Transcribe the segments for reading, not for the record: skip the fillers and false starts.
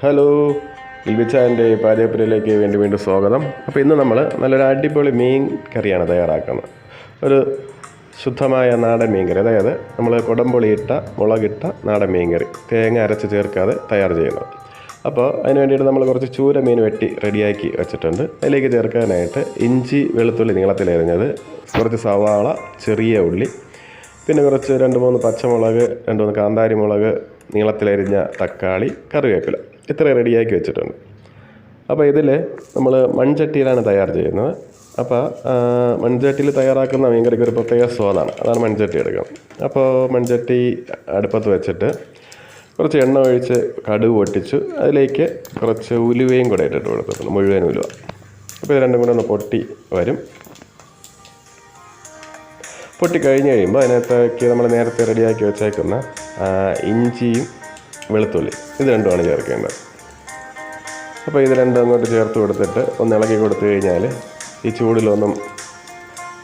Hello, ഇൽബിച്ചാൻ്റെ പാചകപ്പുരയിലേക്ക് വീണ്ടും സ്വാഗതം. അപ്പോൾ ഇന്ന് നമ്മൾ നല്ലൊരു അടിപൊളി മീൻ കറിയാണ് തയ്യാറാക്കുന്നത്. ഒരു ശുദ്ധമായ നാടൻ മീൻ കറി, അതായത് നമ്മൾ കുടംപുളിയിട്ട മുളകിട്ട നാടൻ മീൻ കറി, തേങ്ങ അരച്ച് ചേർക്കാതെ തയ്യാർ ചെയ്യുന്നത്. അപ്പോൾ അതിന് വേണ്ടിയിട്ട് നമ്മൾ കുറച്ച് ചൂര മീൻ വെട്ടി റെഡിയാക്കി വെച്ചിട്ടുണ്ട്. അതിലേക്ക് ചേർക്കാനായിട്ട് ഇഞ്ചി വെളുത്തുള്ളി നീളത്തിലരിഞ്ഞത്, കുറച്ച് സവാള, ചെറിയ ഉള്ളി, പിന്നെ കുറച്ച് 2-3 പച്ചമുളക്, 2-3 കാന്താരി മുളക്, നീളത്തിലരിഞ്ഞ തക്കാളി, കറിവേപ്പില, ഇത്ര റെഡിയാക്കി വെച്ചിട്ടുണ്ട്. അപ്പോൾ ഇതിൽ നമ്മൾ മൺചട്ടിയിലാണ് തയ്യാർ ചെയ്യുന്നത്. അപ്പോൾ മൺചട്ടിയിൽ തയ്യാറാക്കുന്ന മീൻകറിക്ക് ഒരു പ്രത്യേക സ്വാദാണ്, അതാണ് മൺചട്ടി എടുക്കുന്നത്. അപ്പോൾ മൺചട്ടി അടുപ്പത്ത് വെച്ചിട്ട് കുറച്ച് എണ്ണ ഒഴിച്ച് കടുക് പൊട്ടിച്ചു, അതിലേക്ക് കുറച്ച് ഉലുവയും കൂടെ ഇട്ടിട്ട് കൊടുത്തിട്ടുണ്ട്, മുഴുവൻ ഉലുവ. അപ്പോൾ ഇത് രണ്ടും കൂടെ ഒന്ന് പൊട്ടി വരും. പൊട്ടിക്കഴിഞ്ഞ് കഴിയുമ്പോൾ അതിനകത്തേക്ക് നമ്മൾ നേരത്തെ റെഡിയാക്കി വെച്ചേക്കുന്ന ഇഞ്ചിയും വെളുത്തുള്ളി, ഇത് രണ്ടുമാണ് ചേർക്കേണ്ടത്. അപ്പോൾ ഇത് രണ്ടും അങ്ങോട്ട് ചേർത്ത് കൊടുത്തിട്ട് ഒന്ന് ഇളക്കി കൊടുത്തു കഴിഞ്ഞാൽ ഈ ചൂടിലൊന്നും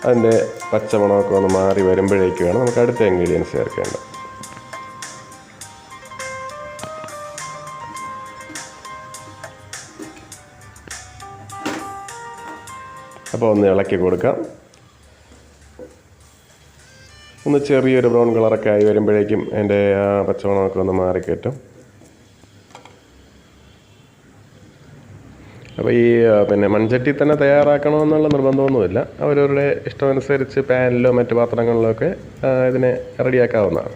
അതിൻ്റെ പച്ചമണമൊക്കെ ഒന്ന് മാറി വരുമ്പോഴേക്കുമാണ് നമുക്ക് അടുത്ത ഇൻഗ്രീഡിയൻസ് ചേർക്കേണ്ടത്. അപ്പോൾ ഒന്ന് ഇളക്കി കൊടുക്കാം. ഒന്ന് ചെറിയൊരു ബ്രൗൺ കളറൊക്കെ ആയി വരുമ്പോഴേക്കും അതിൻ്റെ പച്ചമണമൊക്കെ ഒന്ന് മാറിക്കിട്ടും. അപ്പോൾ ഈ മൺചട്ടി തന്നെ തയ്യാറാക്കണമെന്നുള്ള നിർബന്ധമൊന്നുമില്ല, അവരവരുടെ ഇഷ്ടമനുസരിച്ച് പാനിലോ മറ്റ് പാത്രങ്ങളിലോ ഒക്കെ ഇതിനെ റെഡിയാക്കാവുന്നതാണ്.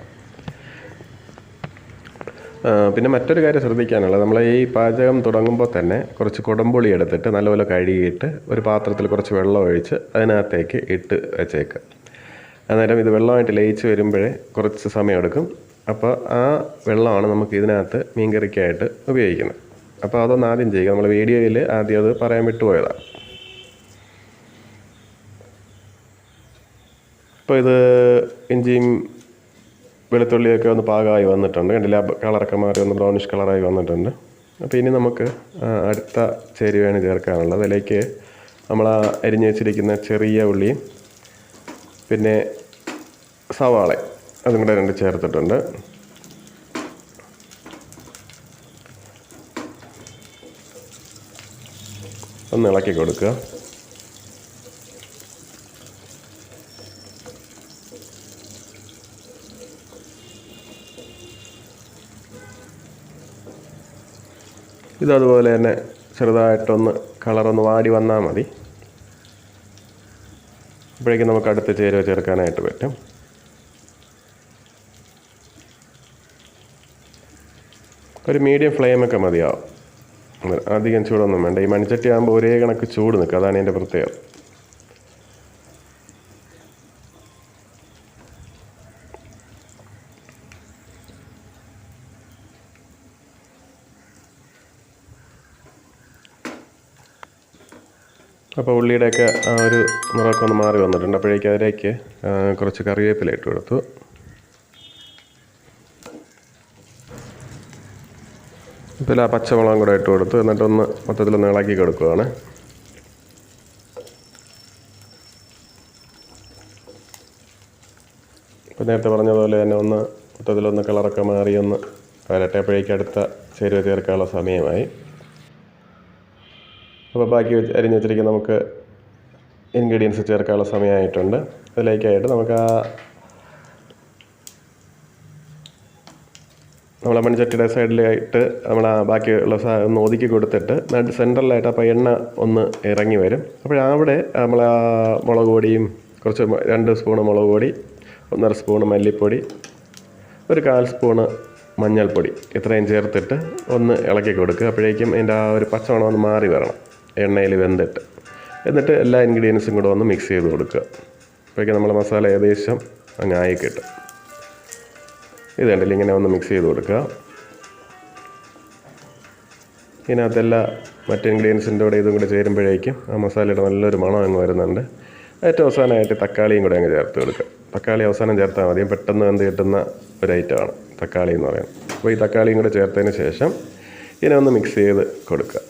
പിന്നെ മറ്റൊരു കാര്യം ശ്രദ്ധിക്കാനുള്ളത്, നമ്മൾ ഈ പാചകം തുടങ്ങുമ്പോൾ തന്നെ കുറച്ച് കുടംപുളി എടുത്തിട്ട് നല്ലപോലെ കഴുകിയിട്ട് ഒരു പാത്രത്തിൽ കുറച്ച് വെള്ളം ഒഴിച്ച് അതിനകത്തേക്ക് ഇട്ട് വെച്ചേക്കുക. അന്നേരം ഇത് വെള്ളമായിട്ട് ലയിച്ച് വരുമ്പോഴേ കുറച്ച് സമയമെടുക്കും. അപ്പോൾ ആ വെള്ളമാണ് നമുക്ക് ഇതിനകത്ത് മീൻകറിക്കായിട്ട് ഉപയോഗിക്കുന്നത്. അപ്പോൾ അതൊന്ന് ആദ്യം ചെയ്യുക. നമ്മൾ വീഡിയോയിൽ ആദ്യം അത് പറയാൻ വിട്ടുപോയതാണ്. അപ്പോൾ ഇത് ഇഞ്ചിയും വെളുത്തുള്ളിയൊക്കെ ഒന്ന് പാകമായി വന്നിട്ടുണ്ട്, കണ്ടില്ല, കളറൊക്കെ മാറി ഒന്ന് ബ്രൗണിഷ് കളറായി വന്നിട്ടുണ്ട്. അപ്പോൾ ഇനി നമുക്ക് അടുത്ത ചേരുവയാണ് ചേർക്കാനുള്ളത്. അതിലേക്ക് നമ്മൾ അരിഞ്ഞു വെച്ചിരിക്കുന്ന ചെറിയ ഉള്ളിയും പിന്നെ സവാള, അതും കൂടെ 2 ചേർത്തിട്ടുണ്ട്. ഒന്ന് ഇളക്കി കൊടുക്കുക. ഇതതുപോലെ തന്നെ ചെറുതായിട്ടൊന്ന് കളറൊന്ന് വാടി വന്നാൽ മതി. അപ്പോഴേക്കും നമുക്ക് അടുത്ത ചേരുവ ചേർക്കാനായിട്ട് പറ്റും. ഒരു മീഡിയം ഫ്ലെയിമൊക്കെ മതിയാവും, അധികം ചൂടൊന്നും വേണ്ട. ഈ മൺചട്ടി ആകുമ്പോൾ ഒരേ കണക്ക് ചൂട് നിൽക്കും, അതാണ് ഇതിൻ്റെ പ്രത്യേകത. അപ്പോൾ ഉള്ളിയുടെയൊക്കെ ആ ഒരു നിറമൊക്കെ ഒന്ന് മാറി വന്നിട്ടുണ്ട്. അപ്പോഴേക്കും അതിലേക്ക് കുറച്ച് കറിവേപ്പില ഇട്ട് കൊടുത്തു. ഇതിൽ ആ പച്ചമുളകും കൂടെ ഇട്ട് കൊടുത്തു. എന്നിട്ടൊന്ന് മൊത്തത്തിലൊന്ന് ഇളക്കി കൊടുക്കുകയാണ്. ഇപ്പോൾ നേരത്തെ പറഞ്ഞതുപോലെ തന്നെ ഒന്ന് മൊത്തത്തിലൊന്ന് കളറൊക്കെ മാറി ഒന്ന് വരട്ടെ. അപ്പോഴേക്കും അടുത്ത ചേരുവ ചേർക്കാനുള്ള സമയമായി. അപ്പോൾ ബാക്കി അരിഞ്ഞ് വെച്ചിരിക്കുന്ന നമുക്ക് ഇൻഗ്രീഡിയൻസ് ചേർക്കാനുള്ള സമയമായിട്ടുണ്ട്. അതിലേക്കായിട്ട് നമുക്ക് നമ്മളെ മൺചട്ടിയുടെ സൈഡിലായിട്ട് നമ്മൾ ബാക്കിയുള്ള ഒന്ന് ഒതുക്കി കൊടുത്തിട്ട് സെൻറ്ററിലായിട്ട് അപ്പോൾ എണ്ണ ഒന്ന് ഇറങ്ങി വരും. അപ്പോഴവിടെ നമ്മൾ മുളക് പൊടിയും കുറച്ച് 2 സ്പൂണ് മുളക് പൊടി, 1.5 സ്പൂണ് മല്ലിപ്പൊടി, ഒരു 1/4 സ്പൂണ് മഞ്ഞൾപ്പൊടി, ഇത്രയും ചേർത്തിട്ട് ഒന്ന് ഇളക്കി കൊടുക്കുക. അപ്പോഴേക്കും അതിൻ്റെ ആ ഒരു പച്ചമണം ഒന്ന് മാറി വരണം എണ്ണയിൽ വെന്തിട്ട്. എന്നിട്ട് എല്ലാ ഇൻഗ്രീഡിയൻസും കൂടെ ഒന്ന് മിക്സ് ചെയ്ത് കൊടുക്കുക. അപ്പോഴേക്കും നമ്മൾ മസാല ഏകദേശം അങ്ങ് ആയി കിട്ടും. ഇത് കണ്ടില്ല, ഇങ്ങനെ ഒന്ന് മിക്സ് ചെയ്ത് കൊടുക്കുക. ഇതിനകത്തെല്ലാം മറ്റ് ഇൻഗ്രീഡിയൻസിൻ്റെ കൂടെ ഇതും കൂടെ ചേരുമ്പോഴേക്കും ആ മസാലയുടെ നല്ലൊരു മണം അങ്ങ് വരുന്നുണ്ട്. ഏറ്റവും അവസാനമായിട്ട് തക്കാളിയും കൂടെ അങ്ങ് ചേർത്ത് കൊടുക്കുക. തക്കാളി അവസാനം ചേർത്താൽ മതി, പെട്ടെന്ന് വെന്ത് കിട്ടുന്ന ഒരു ഐറ്റമാണ് തക്കാളി എന്ന് പറയുന്നത്. അപ്പോൾ ഈ തക്കാളിയും കൂടെ ചേർത്തതിന് ശേഷം ഇതിനെ ഒന്ന് മിക്സ് ചെയ്ത് കൊടുക്കുക.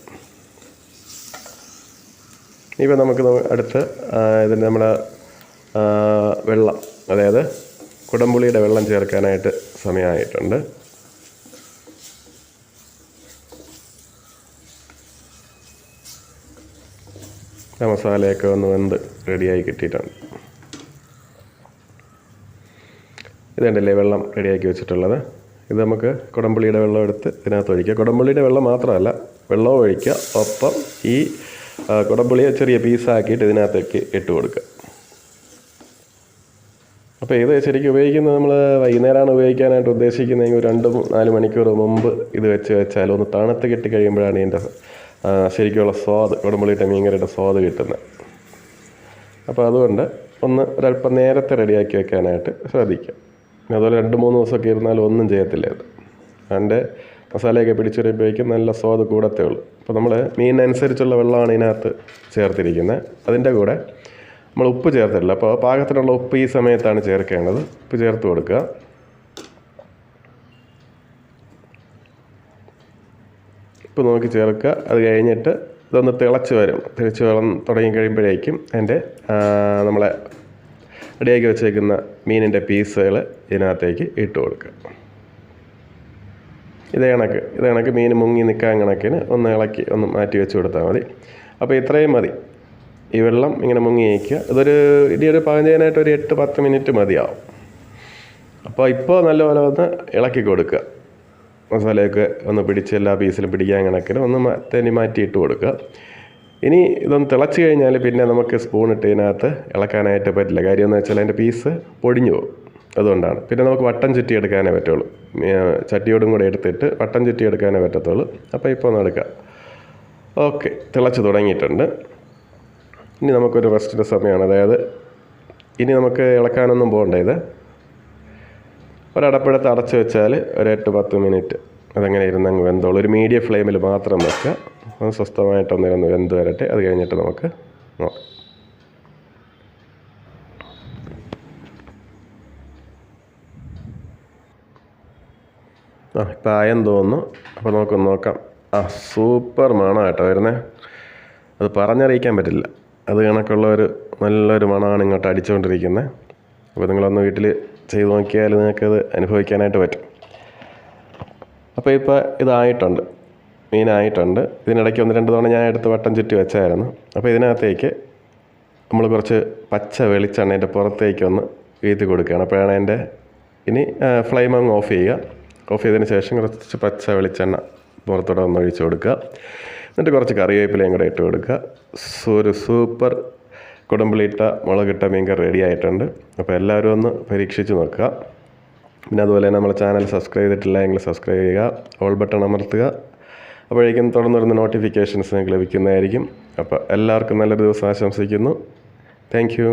ഇപ്പോൾ നമുക്ക് അടുത്ത് ഇതിന് നമ്മൾ വെള്ളം, അതായത് കുടംപുളിയുടെ വെള്ളം ചേർക്കാനായിട്ട് സമയമായിട്ടുണ്ട്. മസാലയൊക്കെ ഒന്ന് വെന്ത് റെഡിയായി കിട്ടിയിട്ടുണ്ട്. ഇതുണ്ടല്ലേ വെള്ളം റെഡിയാക്കി വെച്ചിട്ടുള്ളത്. ഇത് നമുക്ക് കുടംപുളിയുടെ വെള്ളം എടുത്ത് ഇതിനകത്ത് ഒഴിക്കുക. കുടംപുളിയുടെ വെള്ളം മാത്രമല്ല, വെള്ളവും ഒഴിക്കുക. ഒപ്പം ഈ കുടംപുളിയെ ചെറിയ പീസാക്കിയിട്ട് ഇതിനകത്തേക്ക് ഇട്ട് കൊടുക്കുക. അപ്പോൾ ഇത് ശരിക്കും ഉപയോഗിക്കുന്നത് നമ്മൾ വൈകുന്നേരമാണ് ഉപയോഗിക്കാനായിട്ട് ഉദ്ദേശിക്കുന്നതെങ്കിൽ 2-4 മണിക്കൂർ മുമ്പ് ഇത് വെച്ചാൽ ഒന്ന് തണുത്ത് കിട്ടി കഴിയുമ്പോഴാണ് ഇതിൻ്റെ ശരിക്കുള്ള സ്വാദ്, കുടംപുളിയുടെ മീൻകറിയുടെ സ്വാദ് കിട്ടുന്നത്. അപ്പോൾ അതുകൊണ്ട് ഒരല്പം നേരത്തെ റെഡിയാക്കി വെക്കാനായിട്ട് ശ്രദ്ധിക്കുക. അതുപോലെ 2-3 ദിവസമൊക്കെ ഇരുന്നാലും ഒന്നും ചെയ്യത്തില്ല ഇത്. അതിൻ്റെ മസാലയൊക്കെ പിടിച്ചെടുക്കുമ്പോഴേക്കും നല്ല സ്വാദ് കൂടത്തേ ഉള്ളൂ. അപ്പോൾ നമ്മൾ മീനിനനുസരിച്ചുള്ള വെള്ളമാണ് ഇതിനകത്ത് ചേർത്തിരിക്കുന്നത്. അതിൻ്റെ കൂടെ നമ്മൾ ഉപ്പ് ചേർത്തിട്ടില്ല. അപ്പോൾ പാകത്തിനുള്ള ഉപ്പ് ഈ സമയത്താണ് ചേർക്കേണ്ടത്. ഉപ്പ് ചേർത്ത് കൊടുക്കുക. ഉപ്പ് നോക്കി ചേർക്കുക. അത് കഴിഞ്ഞിട്ട് ഇതൊന്ന് തിളച്ച് വരും. തിളച്ച് വെള്ളം തുടങ്ങി കഴിയുമ്പോഴേക്കും അതിൻ്റെ നമ്മളെ റെഡിയാക്കി വെച്ചേക്കുന്ന മീനിൻ്റെ പീസുകൾ ഇതിനകത്തേക്ക് ഇട്ട് കൊടുക്കുക. ഇതേ കണക്ക് മീൻ മുങ്ങി നിൽക്കാൻ കണക്കിന് ഒന്ന് ഇളക്കി ഒന്ന് മാറ്റി വെച്ച് കൊടുത്താൽ മതി. അപ്പോൾ ഇത്രയും മതി. ഈ വെള്ളം ഇങ്ങനെ മുങ്ങി വയ്ക്കുക. ഇതൊരു പാകം ചെയ്യാനായിട്ട് ഒരു 8-10 മിനിറ്റ് മതിയാവും. അപ്പോൾ ഇപ്പോൾ നല്ലപോലെ ഒന്ന് ഇളക്കി കൊടുക്കുക. മസാലയൊക്കെ ഒന്ന് പിടിച്ച് എല്ലാ പീസിലും പിടിക്കാൻ കണക്കിന് ഒന്ന് തനി മാറ്റി ഇട്ട് കൊടുക്കുക. ഇനി ഇതൊന്ന് തിളച്ച് കഴിഞ്ഞാൽ പിന്നെ നമുക്ക് സ്പൂണിട്ട് ഇതിനകത്ത് ഇളക്കാനായിട്ട് പറ്റില്ല. കാര്യം എന്ന് വെച്ചാൽ അതിൻ്റെ പീസ് പൊടിഞ്ഞു പോകും. അതുകൊണ്ടാണ്. പിന്നെ നമുക്ക് വട്ടം ചുറ്റി എടുക്കാനേ പറ്റുള്ളൂ. ചട്ടിയോടും കൂടെ എടുത്തിട്ട് വട്ടം ചുറ്റി എടുക്കാനേ പറ്റത്തുള്ളൂ. അപ്പോൾ ഇപ്പോൾ ഒന്ന് എടുക്കാം. ഓക്കെ, തിളച്ച് തുടങ്ങിയിട്ടുണ്ട്. ഇനി നമുക്കൊരു റെസ്റ്റിൻ്റെ സമയമാണ്. അതായത് ഇനി നമുക്ക് ഇളക്കാനൊന്നും പോകണ്ട. ഇത് ഒരടപ്പെടുത്ത് അടച്ച് വെച്ചാൽ ഒരു 8-10 മിനിറ്റ് അതങ്ങനെ ഇരുന്നങ്ങ് വെന്തോളൂ. ഒരു മീഡിയം ഫ്ലെയിമിൽ മാത്രം വെക്കുക. ഒന്ന് സ്വസ്ഥമായിട്ടൊന്നിരുന്ന് വെന്ത് വരട്ടെ. അത് കഴിഞ്ഞിട്ട് നമുക്ക് നോക്കാം. ഇപ്പം ആയെന്ന് തോന്നുന്നു. അപ്പോൾ നമുക്കൊന്ന് നോക്കാം. സൂപ്പർ മണം കേട്ടോ വരുന്നത്. അത് പറഞ്ഞറിയിക്കാൻ പറ്റില്ല. അത് കണക്കുള്ള നല്ലൊരു മണമാണ് ഇങ്ങോട്ട് അടിച്ചുകൊണ്ടിരിക്കുന്നത്. അപ്പോൾ നിങ്ങളൊന്ന് വീട്ടിൽ ചെയ്ത് നോക്കിയാൽ നിങ്ങൾക്കത് അനുഭവിക്കാനായിട്ട് പറ്റും. അപ്പോൾ ഇപ്പോൾ ഇതായിട്ടുണ്ട്, മീനായിട്ടുണ്ട്. ഇതിനിടയ്ക്ക് 1-2 തവണ ഞാൻ എടുത്ത് വട്ടം ചുറ്റി വെച്ചായിരുന്നു. അപ്പോൾ ഇതിനകത്തേക്ക് നമ്മൾ കുറച്ച് പച്ച വെളിച്ചെണ്ണ പുറത്തേക്കൊന്ന് വീഴ്ത്തി കൊടുക്കുകയാണ്. അപ്പോഴാണ് ഇനി ഫ്ലെയിം അങ്ങ് ഓഫ് ചെയ്യുക. ഓഫ് ചെയ്തതിന് ശേഷം കുറച്ച് പച്ച വെളിച്ചെണ്ണ പുറത്തോടെ ഒന്ന് ഒഴിച്ച് കൊടുക്കുക. എന്നിട്ട് കുറച്ച് കറിവേപ്പിലയും കൂടെ ഇട്ട് കൊടുക്കുക. ഒരു സൂപ്പർ കുടംപുളിയിട്ട മുളകിട്ട മീൻകറി റെഡി ആയിട്ടുണ്ട്. അപ്പോൾ എല്ലാവരും ഒന്ന് പരീക്ഷിച്ച് നോക്കുക. പിന്നെ അതുപോലെ തന്നെ നമ്മുടെ ചാനൽ സബ്സ്ക്രൈബ് ചെയ്തിട്ടില്ല എങ്കിൽ സബ്സ്ക്രൈബ് ചെയ്യുക, ഓൾ ബട്ടൺ അമർത്തുക. അപ്പോഴേക്കും തുടർന്ന് നോട്ടിഫിക്കേഷൻസ് നിങ്ങൾക്ക് ലഭിക്കുന്നതായിരിക്കും. അപ്പോൾ എല്ലാവർക്കും നല്ലൊരു ദിവസം ആശംസിക്കുന്നു. Thank you.